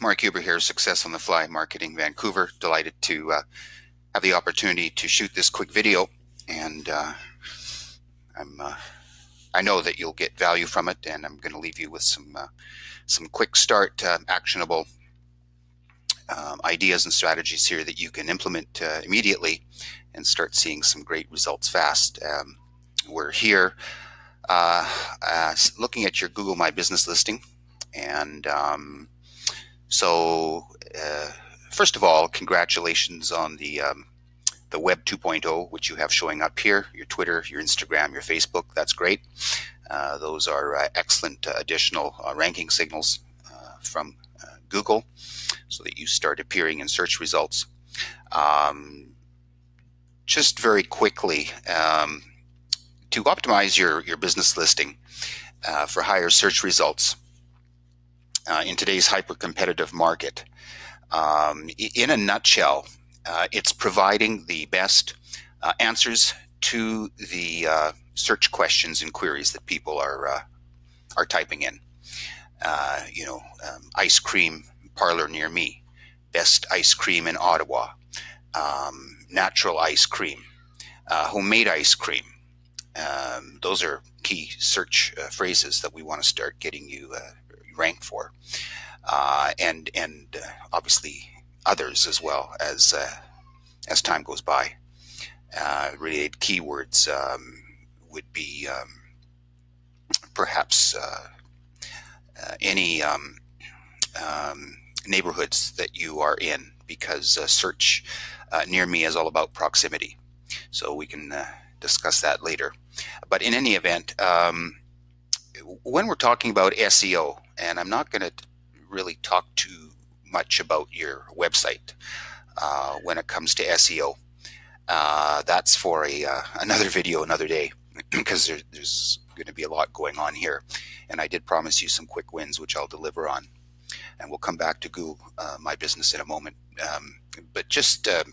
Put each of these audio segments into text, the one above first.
Mark Huber here, Success on the Fly Marketing, Vancouver. Delighted to have the opportunity to shoot this quick video, and I know that you'll get value from it, and I'm going to leave you with some quick start, actionable ideas and strategies here that you can implement immediately and start seeing some great results fast. We're here looking at your Google My Business listing, and so first of all, congratulations on the Web 2.0, which you have showing up here, your Twitter, your Instagram, your Facebook. That's great. Those are excellent additional ranking signals from Google so that you start appearing in search results. Just very quickly, to optimize your business listing for higher search results in today's hyper-competitive market, in a nutshell, it's providing the best answers to the search questions and queries that people are typing in. Ice cream parlor near me, best ice cream in Ottawa, natural ice cream, homemade ice cream. Those are key search phrases that we want to start getting you ranked for, and obviously others as well as time goes by. Related keywords would be perhaps any neighborhoods that you are in, because search near me is all about proximity. So we can discuss that later. But in any event, when we're talking about SEO, and I'm not going to really talk too much about your website when it comes to SEO. That's for another video another day, because there's going to be a lot going on here, and I did promise you some quick wins, which I'll deliver on, and we'll come back to Google My Business in a moment. But just to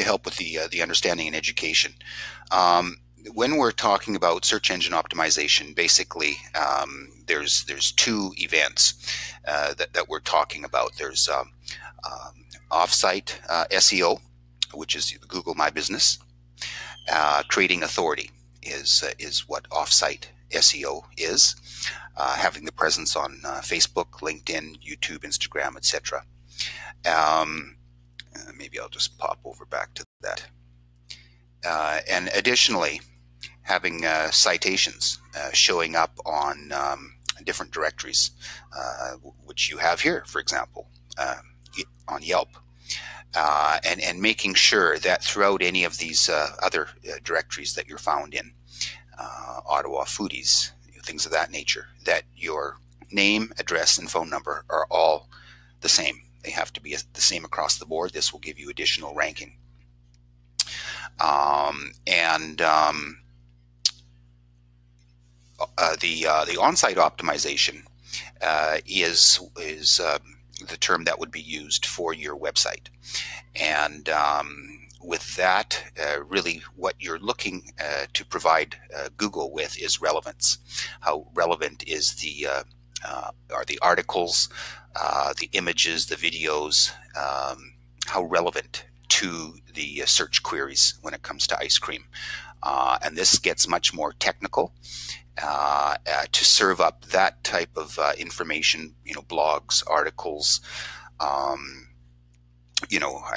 help with the understanding and education, when we're talking about search engine optimization, basically there's two events that we're talking about. There's offsite SEO, which is Google My Business. Creating authority is what offsite SEO is. Having the presence on Facebook, LinkedIn, YouTube, Instagram, etc. Maybe I'll just pop over back to that. And additionally, having citations showing up on different directories, which you have here, for example, on Yelp, and making sure that throughout any of these other directories that you're found in, Ottawa Foodies, things of that nature, that your name, address, and phone number are all the same. They have to be the same across the board. This will give you additional ranking. The on-site optimization is the term that would be used for your website, and with that, really what you're looking to provide Google with is relevance. How relevant is are the articles, the images, the videos? How relevant to the search queries when it comes to ice cream? And this gets much more technical to serve up that type of information. Blogs, articles. I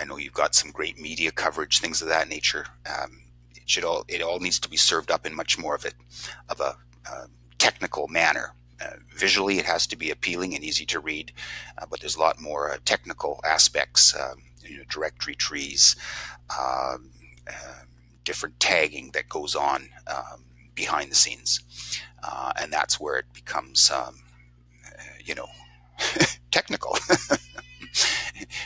know you've got some great media coverage, things of that nature. It all needs to be served up in much more of a technical manner. Visually, it has to be appealing and easy to read, but there's a lot more technical aspects. Directory trees, different tagging that goes on behind the scenes, and that's where it becomes, technical.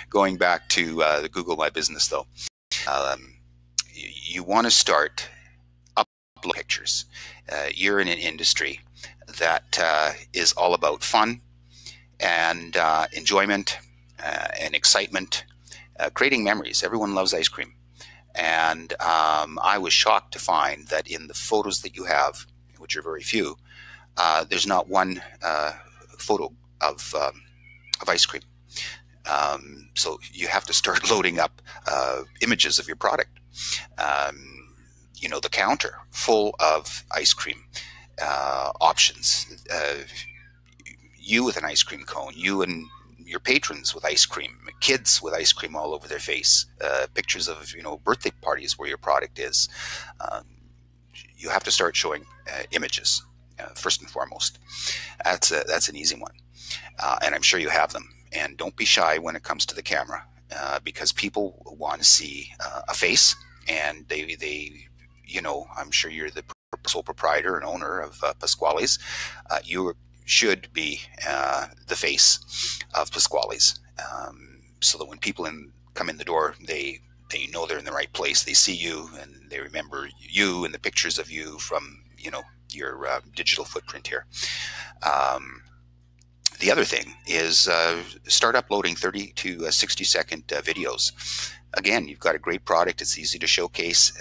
Going back to the Google My Business, though, you want to start uploading pictures. You're in an industry that is all about fun and enjoyment and excitement, creating memories. Everyone loves ice cream. And I was shocked to find that in the photos that you have, which are very few, there's not one photo of of ice cream. So you have to start loading up images of your product. The counter full of ice cream options. You with an ice cream cone, you and your patrons with ice cream, kids with ice cream all over their face, pictures of birthday parties where your product is. You have to start showing images first and foremost. That's an easy one, and I'm sure you have them. And don't be shy when it comes to the camera, because people want to see a face, and I'm sure you're the sole proprietor and owner of Pascales. You should be the face of Pascales, so that when people come in the door, they know they're in the right place. They see you and they remember you and the pictures of you from your digital footprint here. The other thing is start uploading 30 to 60-second videos. Again, you've got a great product. It's easy to showcase.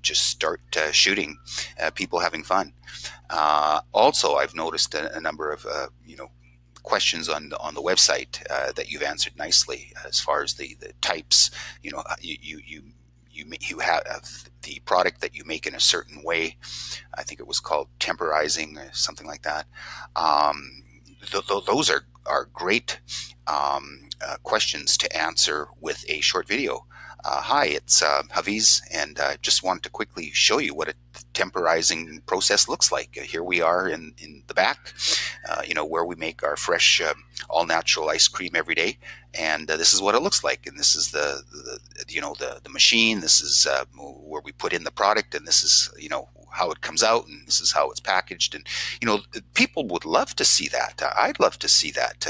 Just start shooting people having fun. Also, I've noticed a number of questions on the website that you've answered nicely as far as the types. You have the product that you make in a certain way. I think it was called temporizing or something like that. Those are great questions to answer with a short video. Hi, it's Haviz, and I just wanted to quickly show you what a temporizing process looks like. Here we are in the back, where we make our fresh, all-natural ice cream every day, and this is what it looks like. And this is the machine. This is where we put in the product, and this is how it comes out, and this is how it's packaged. And people would love to see that. I'd love to see that.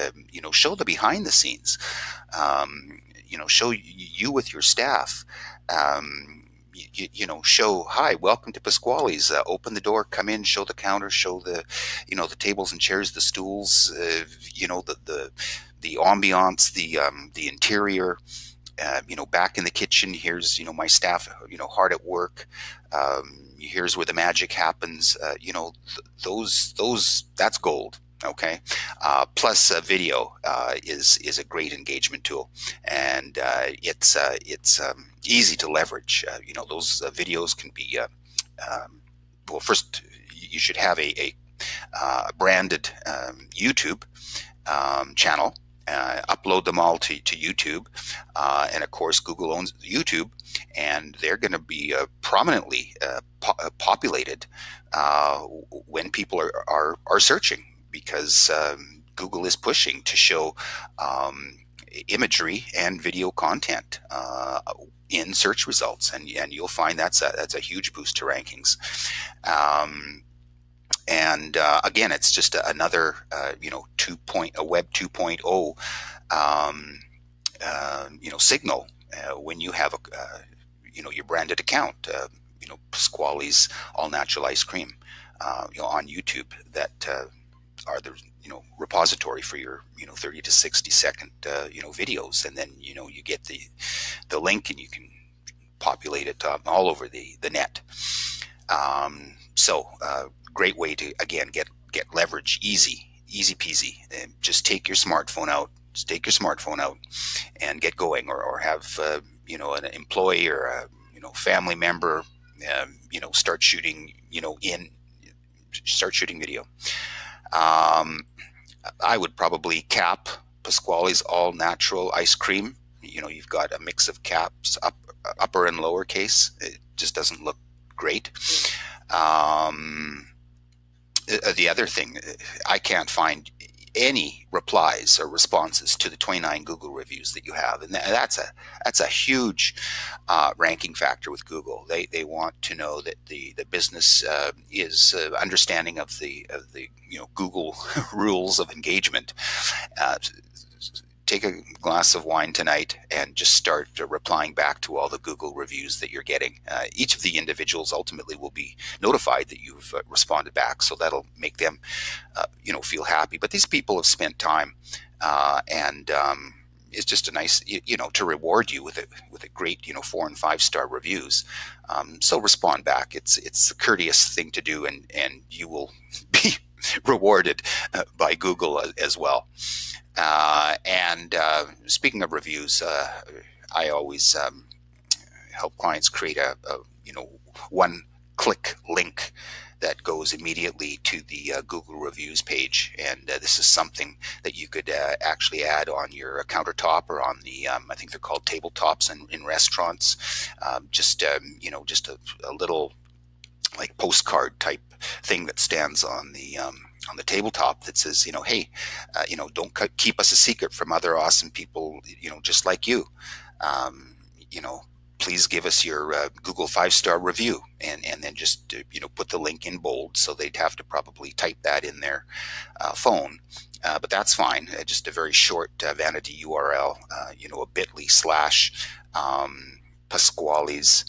Show the behind the scenes. Show you with your staff. Show, hi, welcome to Pascales. Open the door, come in, show the counter, show the the tables and chairs, the stools, the ambiance, the interior. Back in the kitchen, here's my staff hard at work. Here's where the magic happens. That's gold. Okay. Plus video is a great engagement tool, and it's easy to leverage. Those videos can be well, first you should have a branded YouTube channel. Upload them all to YouTube, and of course Google owns YouTube, and they're going to be prominently populated when people are searching, because Google is pushing to show imagery and video content in search results, and you'll find that's a huge boost to rankings. And again, it's just another a Web 2.0 signal when you have your branded account, Pascales All Natural Ice Cream on YouTube, that are the repository for your 30 to 60-second videos, and then you get the link and you can populate it all over the net. Great way to, again, get leverage, easy peasy. And just take your smartphone out. And get going, or have an employee or a family member start shooting video. I would probably cap Pascales All Natural Ice Cream. You've got a mix of caps, upper and lower case. It just doesn't look great. The other thing, I can't find any replies or responses to the 29 Google reviews that you have, and that's a huge ranking factor with Google. They want to know that the business is understanding of the Google rules of engagement. Take a glass of wine tonight and just start replying back to all the Google reviews that you're getting. Each of the individuals ultimately will be notified that you've responded back, so that'll make them, feel happy. But these people have spent time, and it's just a nice, to reward you with a great, 4 and 5 star reviews. So respond back. It's a courteous thing to do, and you will be rewarded by Google as well. And speaking of reviews, I always help clients create a one-click link that goes immediately to the Google reviews page, and this is something that you could actually add on your countertop or on the I think they're called tabletops in restaurants. Just just a little like postcard type thing that stands on the tabletop that says, hey, don't keep us a secret from other awesome people, just like you. Um, you know, Please give us your Google 5-star review, and then just put the link in bold, so they'd have to probably type that in their phone. But that's fine. Just a very short vanity URL, a bit.ly/ Pascales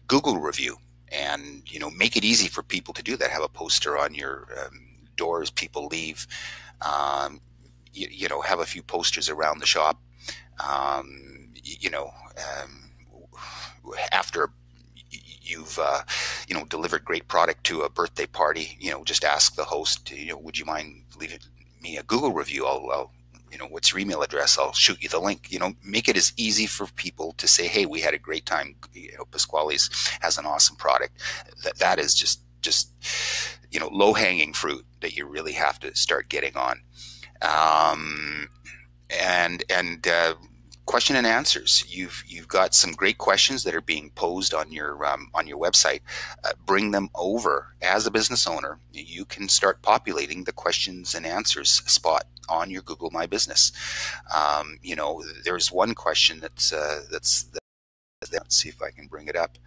Google review, and make it easy for people to do that. Have a poster on your door as people leave. Have a few posters around the shop. After you've delivered great product to a birthday party, just ask the host, would you mind leaving me a Google review? I'll what's your email address? I'll shoot you the link. Make it as easy for people to say, hey, we had a great time. Pasquale's has an awesome product. That is just low-hanging fruit that you really have to start getting on. And question and answers. You've got some great questions that are being posed on your website. Bring them over. As a business owner, you can start populating the questions and answers spot on your Google My Business. There's one question let's see if I can bring it up,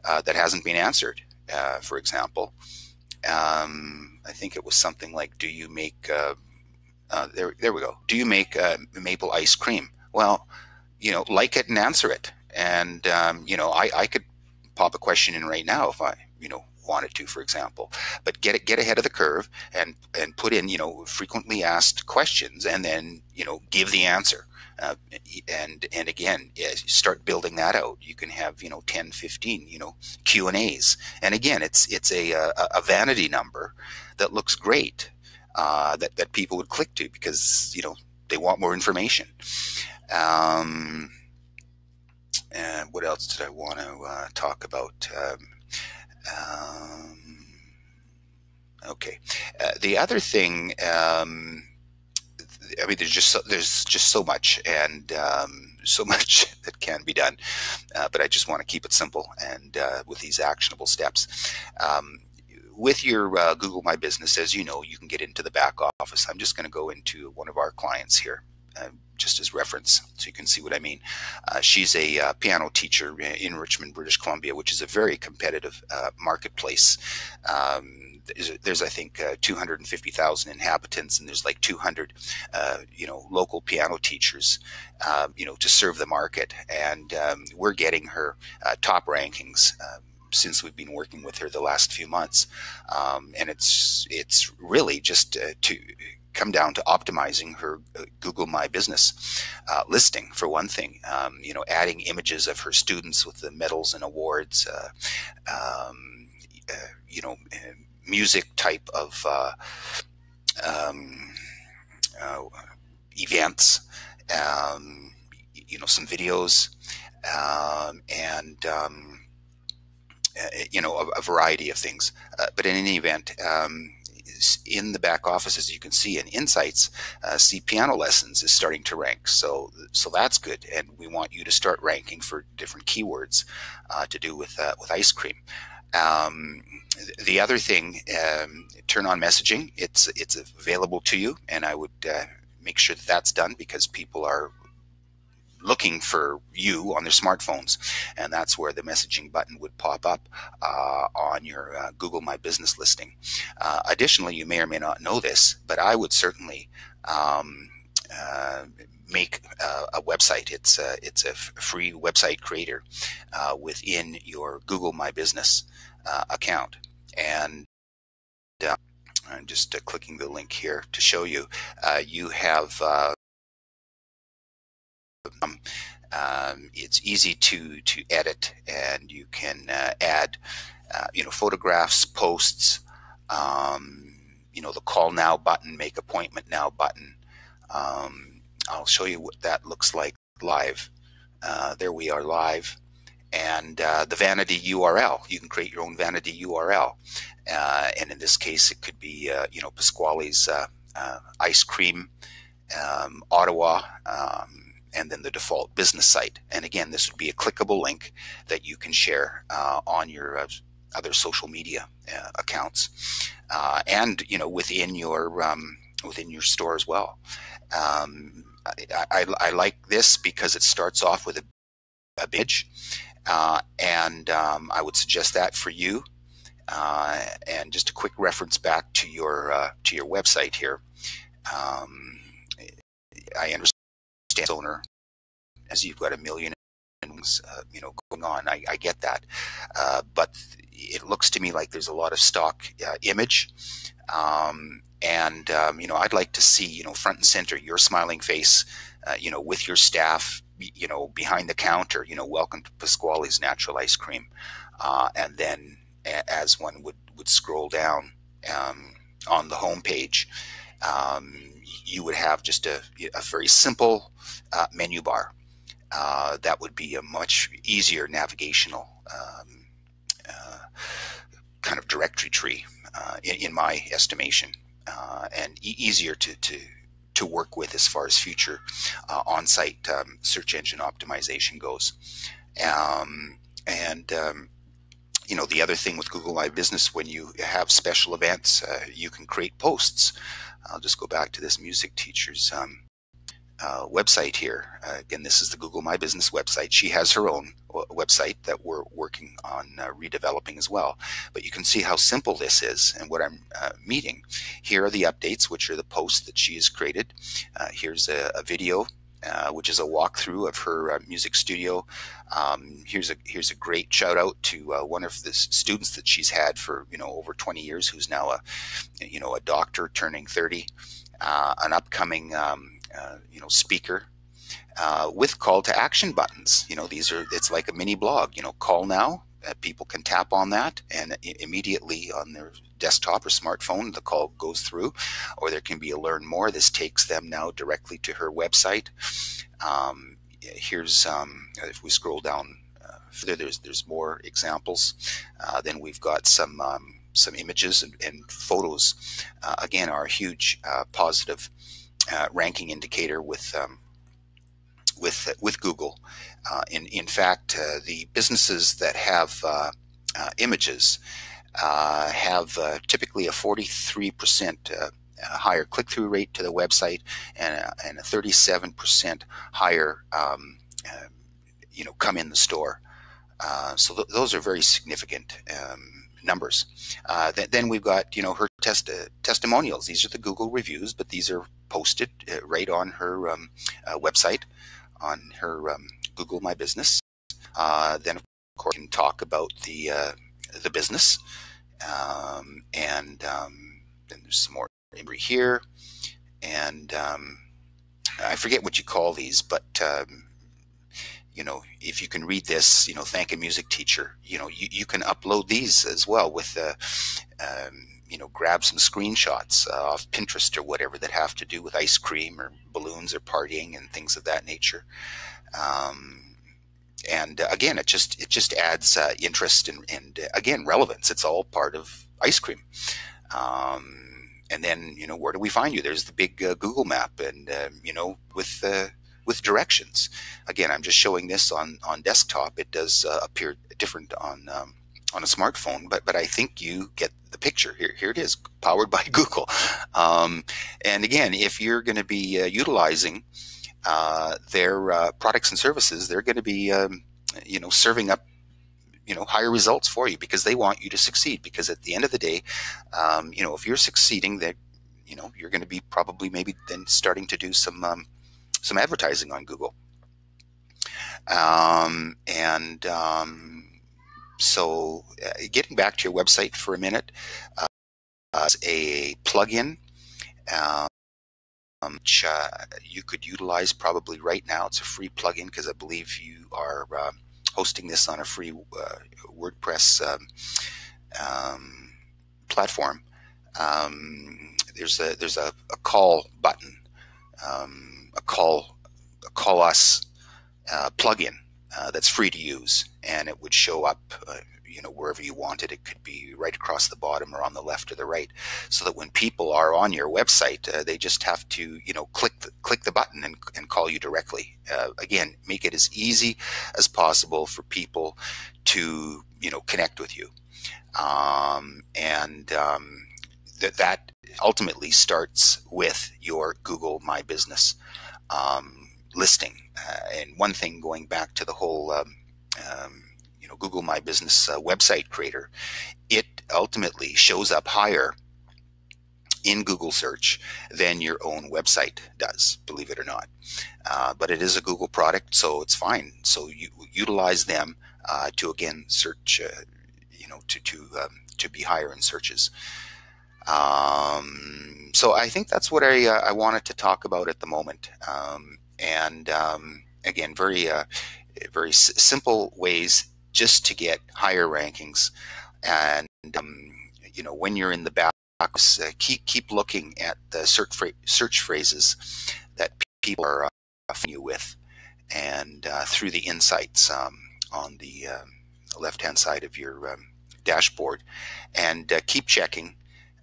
that hasn't been answered. For example, I think it was something like, do you make there we go. Do you make maple ice cream? Well, like it and answer it. And, I could pop a question in right now if I, wanted to, for example, but get ahead of the curve and put in, frequently asked questions, and then, give the answer. And again, as you start building that out, you can have 10, 15 Q&As, and again, it's a vanity number that looks great, that people would click to because they want more information. And what else did I want to talk about? Okay, the other thing. There's just so much, and so much that can be done, but I just want to keep it simple and with these actionable steps. With your Google My Business, as you know, you can get into the back office. I'm just going to go into one of our clients here, just as reference, so you can see what I mean. She's a piano teacher in Richmond, British Columbia, which is a very competitive marketplace. There's I think 250,000 inhabitants, and there's like 200 local piano teachers to serve the market, and we're getting her top rankings since we've been working with her the last few months, and it's really just to come down to optimizing her Google My Business listing, for one thing. Adding images of her students with the medals and awards, music type of events, some videos, and a variety of things. But in any event, in the back office, as you can see in Insights, see piano lessons is starting to rank. So that's good, and we want you to start ranking for different keywords to do with ice cream. The other thing, turn on messaging. It's available to you, and I would make sure that that's done, because people are looking for you on their smartphones, and that's where the messaging button would pop up on your Google My Business listing. Additionally, you may or may not know this, but I would certainly make a website. It's a free website creator within your Google My Business account, and I'm just clicking the link here to show you. You have it's easy to edit, and you can add photographs, posts, the call now button, make appointment now button, I'll show you what that looks like live. There we are live. And the vanity URL, you can create your own vanity URL. And in this case, it could be, Pascales ice cream, Ottawa, and then the default business site. And again, this would be a clickable link that you can share on your other social media accounts, and within your store as well. I like this because it starts off with a image, and I would suggest that for you. And just a quick reference back to your website here. I understand, owner, as you've got a million things, going on. I get that, but it looks to me like there's a lot of stock image, and I'd like to see front and center your smiling face, with your staff, behind the counter, welcome to Pascales Natural Ice Cream, and then as one would scroll down on the home page, you would have just a very simple menu bar. That would be a much easier navigational kind of directory tree, in my estimation, and easier to work with as far as future on-site search engine optimization goes. The other thing with Google My Business, when you have special events, you can create posts. I'll just go back to this music teacher's website here. Again, this is the Google My Business website. She has her own website that we're working on redeveloping as well. But you can see how simple this is and what I'm meeting. Here are the updates, which are the posts that she has created. Here's a video, which is a walkthrough of her music studio. Here's a great shout out to one of the students that she's had for over 20 years, who's now a doctor turning 30, an upcoming speaker, with call to action buttons. It's like a mini blog. Call now. People can tap on that, and immediately on their desktop or smartphone, the call goes through. Or there can be a learn more. This takes them now directly to her website. Here's if we scroll down further, there's more examples. Then we've got some images and photos. Again, are a huge positive ranking indicator with Google. In fact, the businesses that have images have typically a 43% higher click-through rate to the website, and a 37% higher come in the store. So those are very significant numbers. Then we've got her testimonials. These are the Google reviews, but these are posted right on her website, on her Google My Business. Then of course you can talk about the business, and then there's some more imagery here, and I forget what you call these, but if you can read this, thank a music teacher. You can upload these as well with grab some screenshots off Pinterest or whatever that have to do with ice cream or balloons or partying and things of that nature. And again, it just adds interest and again, relevance. It's all part of ice cream. And then where do we find you? There's the big Google map, and with directions. Again, I'm just showing this on desktop. It does appear different on a smartphone, but I think you get the picture. Here it is, powered by Google. And again, if you're going to be utilizing their products and services, they're going to be serving up higher results for you, because they want you to succeed. Because at the end of the day, if you're succeeding, that you're going to be probably maybe then starting to do some advertising on Google. So getting back to your website for a minute, a plugin which you could utilize probably right now. It's a free plugin, because I believe you are hosting this on a free WordPress platform. There's a call button a call us plugin that's free to use, and it would show up wherever you wanted. It could be right across the bottom or on the left or the right, so that when people are on your website, they just have to click the button and call you directly. Again, make it as easy as possible for people to connect with you, that ultimately starts with your Google My Business listing. And one thing, going back to the whole Google My Business website creator, it ultimately shows up higher in Google search than your own website does, believe it or not. But it is a Google product, so it's fine. So you utilize them to again search, to be higher in searches. So I think that's what I wanted to talk about at the moment. Again, very simple ways just to get higher rankings. And when you're in the back, keep looking at the search phrases that people are finding you with, and through the insights on the left-hand side of your dashboard, and keep checking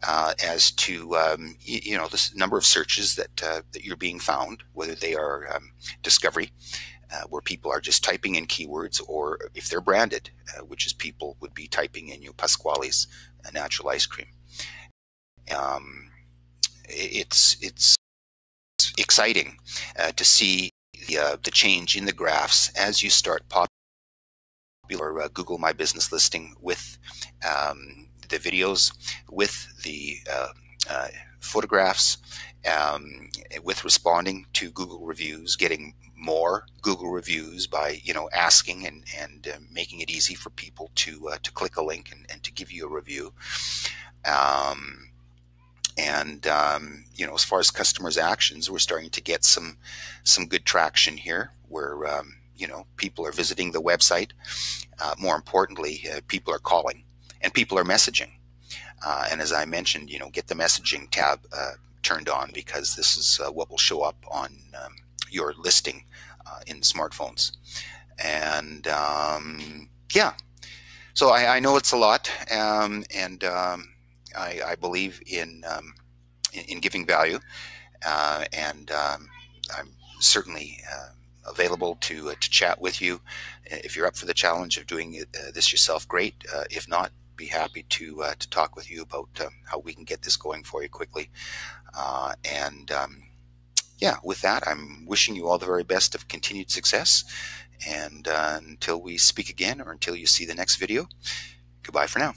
as to the number of searches that you're being found, whether they are discovery, where people are just typing in keywords, or if they're branded, which is people would be typing in Pascales natural ice cream. It's exciting to see the change in the graphs as you start popular Google My Business listing with the videos, with the photographs, with responding to Google reviews, getting more Google reviews by asking and making it easy for people to click a link and to give you a review. As far as customers' actions, we're starting to get some good traction here, where people are visiting the website. More importantly, people are calling and people are messaging. And as I mentioned, get the messaging tab turned on, because this is what will show up on your listing in smartphones. And yeah, so I know it's a lot, and I believe in giving value, and I'm certainly available to chat with you. If you're up for the challenge of doing this yourself, great. If not, be happy to talk with you about how we can get this going for you quickly. Yeah, with that, I'm wishing you all the very best of continued success. And until we speak again, or until you see the next video, goodbye for now.